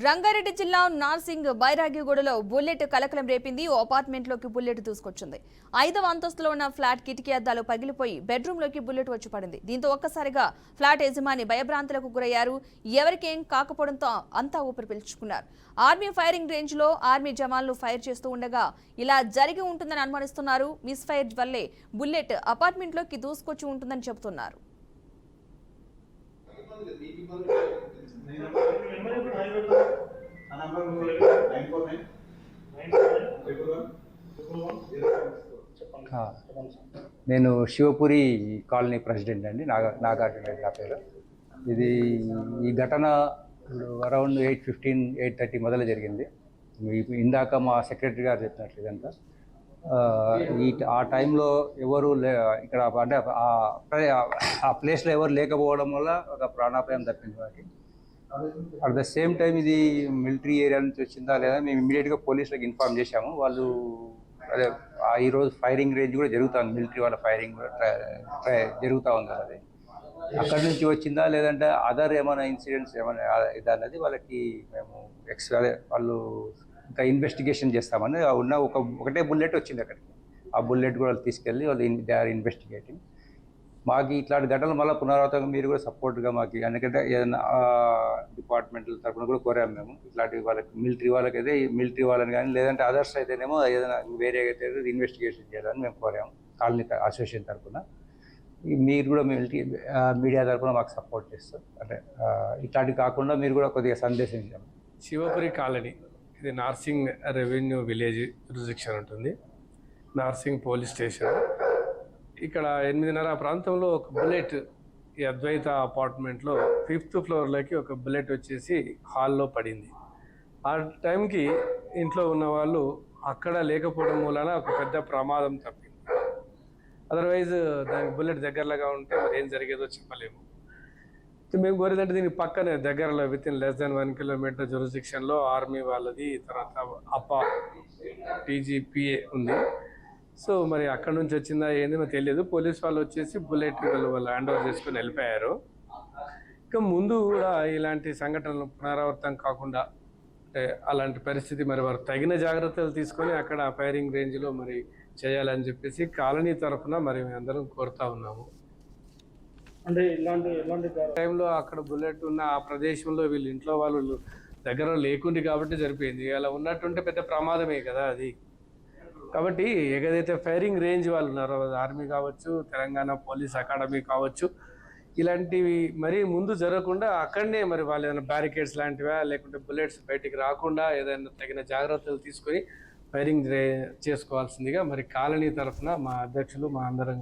రంగారెడ్డి జిల్లా నార్సింగ్ బైరాగిగూడలో బుల్లెట్ కలకలం రేపింది. ఓ అపార్ట్మెంట్ లోకి బుల్లెట్ దూసుకొచ్చింది. 5వ అంతస్తులో ఉన్న ఫ్లాట్ కిటికీ అద్దాలు పగిలిపోయి బెడ్రూమ్ లోకి బుల్లెట్ వచ్చి పడింది. దీంతో ఒక్కసారిగా ఫ్లాట్ యజమాని భయభ్రాంతులకు గురయ్యారు. ఎవరికేం కాకపోవడంతో అంతా ఊపిరి పీల్చుకున్నారు. ఆర్మీ ఫైరింగ్ రేంజ్ లో ఆర్మీ జవాన్లు ఫైర్ చేస్తూ ఉండగా ఇలా జరిగి ఉంటుందని అనుమానిస్తున్నారు. మిస్ ఫైర్ వల్లే బుల్లెట్ అపార్ట్మెంట్ లోకి దూసుకొచ్చి ఉంటుందని చెబుతున్నారు. నేను శివపురి కాలనీ ప్రెసిడెంట్ అండి. నాగార్జున నా పేరు. ఇది ఈ ఘటన అరౌండ్ 8:15, 8:30 మొదలు జరిగింది. ఇందాక మా సెక్రటరీ గారు చెప్పినట్లు ఇదంతా ఆ టైంలో ఎవరు ఇక్కడ అంటే ఆ ప్లేస్లో ఎవరు లేకపోవడం వల్ల ఒక ప్రాణాపాయం తప్పింది వారికి. అట్ ద సేమ్ టైం ఇది మిలిటరీ ఏరియా నుంచి వచ్చిందా లేదా మేము ఇమీడియట్గా పోలీసులకు ఇన్ఫార్మ్ చేశాము. వాళ్ళు అదే ఈరోజు ఫైరింగ్ రేంజ్ కూడా జరుగుతుంది, మిలిటరీ వాళ్ళ ఫైరింగ్ జరుగుతూ ఉంది. అది అక్కడి నుంచి వచ్చిందా లేదంటే అదర్ ఏమైనా ఇన్సిడెంట్స్ ఏమైనా ఇదన్నది వాళ్ళకి మేము అదే వాళ్ళు ఇంకా ఇన్వెస్టిగేషన్ చేస్తామని ఉన్న ఒకటే బుల్లెట్ వచ్చింది అక్కడికి. ఆ బుల్లెట్ కూడా వాళ్ళు తీసుకెళ్ళి వాళ్ళు దే ఆర్ ఇన్వెస్టిగేటింగ్. మాకు ఇట్లాంటి ఘటనలు మళ్ళీ పునరావృతంగా మీరు కూడా సపోర్ట్గా మాకు, ఎందుకంటే ఏదైనా డిపార్ట్మెంట్ల తరఫున కూడా కోరాము మేము. ఇట్లాంటి వాళ్ళకి మిలిటరీ వాళ్ళకి అయితే మిలిటరీ వాళ్ళని కానీ లేదంటే అదర్స్ అయితేనేమో ఏదైనా వేరే అయితే ఇన్వెస్టిగేషన్ చేయాలని మేము కోరాము కాలనీ అసోసియేషన్ తరఫున. మీరు కూడా మీడియా తరఫున మాకు సపోర్ట్ చేస్తారు. అంటే ఇట్లాంటివి కాకుండా మీరు కూడా కొద్దిగా సందేశం ఇచ్చాము. శివపురి కాలనీ, ఇది నార్సింగ్ రెవెన్యూ విలేజ్ రిజిస్ట్రిక్షన్ ఉంటుంది, నార్సింగ్ పోలీస్ స్టేషన్. ఇక్కడ 8:30 ప్రాంతంలో ఒక బుల్లెట్ ఈ అద్వైత అపార్ట్మెంట్లో 5th ఫ్లోర్లోకి ఒక బుల్లెట్ వచ్చేసి హాల్లో పడింది. ఆ టైంకి ఇంట్లో ఉన్న వాళ్ళు అక్కడ లేకపోవడం మూలన ఒక పెద్ద ప్రమాదం తప్పింది. అదర్వైజ్ దానికి బుల్లెట్ దగ్గరలోగా ఉంటే మరి ఏం జరిగేదో చెప్పలేము. మేము కోరేదంటే దీనికి పక్కనే దగ్గరలో వితిన్ less than 1 కిలోమీటర్ జ్యూరిస్డిక్షన్లో ఆర్మీ వాళ్ళది, తర్వాత TGPA ఉంది. సో మరి అక్కడ నుంచి వచ్చిందా ఏంది నాకు తెలియదు. పోలీస్ వాళ్ళు వచ్చేసి బుల్లెట్ వాళ్ళు హ్యాండ్ ఓవర్ చేసుకుని వెళ్ళిపోయారు. ఇక ముందు కూడా ఇలాంటి సంఘటనలు పునరావృతం కాకుండా అంటే అలాంటి పరిస్థితి మరి వారు తగిన జాగ్రత్తలు తీసుకొని అక్కడ ఫైరింగ్ రేంజ్లో మరి చేయాలని చెప్పేసి కాలనీ తరఫున మరి మేము అందరం కోరుతా ఉన్నాము. అంటే ఇలాంటి టైంలో అక్కడ బుల్లెట్ ఉన్న ఆ ప్రదేశంలో వీళ్ళు ఇంట్లో వాళ్ళు దగ్గర లేకుంది కాబట్టి జరిపోయింది. అలా ఉన్నట్టుంటే పెద్ద ప్రమాదమే కదా అది. కాబట్టి ఏదైతే ఫైరింగ్ రేంజ్ వాళ్ళు ఉన్నారో, ఆర్మీ కావచ్చు, తెలంగాణ పోలీస్ అకాడమీ కావచ్చు, ఇలాంటివి మరీ ముందు జరగకుండా అక్కడనే మరి వాళ్ళు ఏదైనా బ్యారికేడ్స్ లాంటివా లేకుంటే బుల్లెట్స్ బయటికి రాకుండా ఏదైనా తగిన జాగ్రత్తలు తీసుకొని ఫైరింగ్ చేసుకోవాల్సిందిగా మరి కాలనీ తరఫున మా అధ్యక్షులు మా అందరం